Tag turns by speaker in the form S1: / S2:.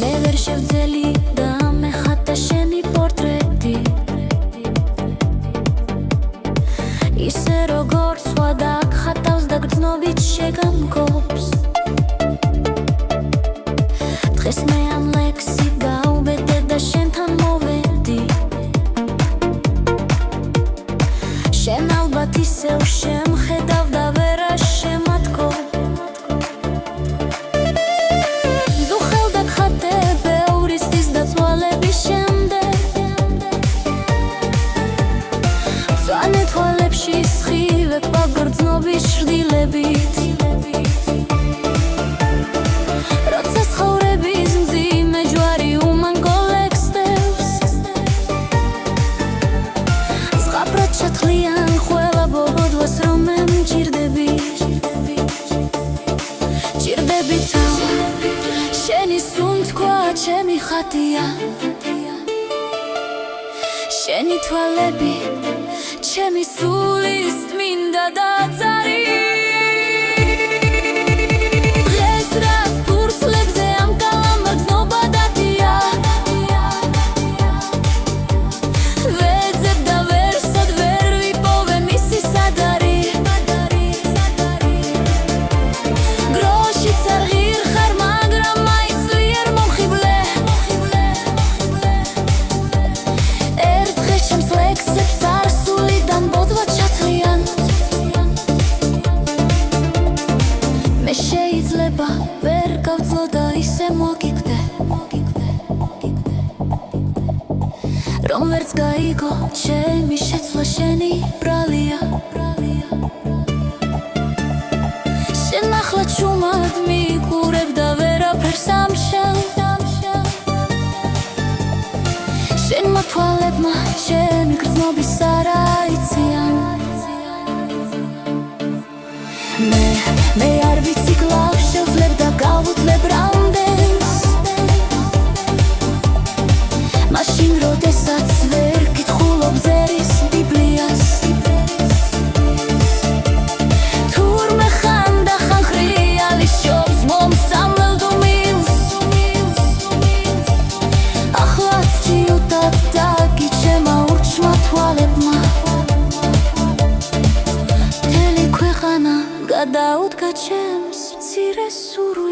S1: მე ვერ შევძელი და მეხატა შენი პორტრეტი ისე როგორც სხვა დაგხატავს და გრძნობით შეგამგობს დღეს მე ამ ლექსი გავუბედე და შენთან მოვედი შენ ალბათ ისევ შემხედავ და ვერა შემატკო ზუხელ დაგხატე ბევრი სის დაცვალების შემდეგ მწვანე თვალებში სხივებ აგრძნობის შრდილებით ჩათლიან ყველა ბოლოდვას რომ მე მჭირდები შენი სუნთქვა ჩემი ხატია შენი თვალები ჩემი სულის წმინდა დაწარი დღეს რაც ფურცლებზე ამ კალამბრძნობა დადია შეიძლება ვერ გავძლო და ისე მოგიგდე რომ ვერც გაიგო ჩემი შეცვლა შენი ბრალია შენ ახლა ჩუმად მიყურებ და ვერაფერს ამშენ შენმა თვალებმა ჩემი გრძნობის არ აიციან მე არ ვიცი კლავ შევძლებ და გავუძლებ რამდენს მაშინ როდესაც ვერ გითხულობ ზერის ბიბლიას თურმე ხანდახან ხრიალი შობს მომსამლელ დუმილს ახლაც ჭიუტად დაგიჩემა ურჩმა თვალებმა მთელი ქვეყანა გადაუდგა ჩემს მცირე სურვილს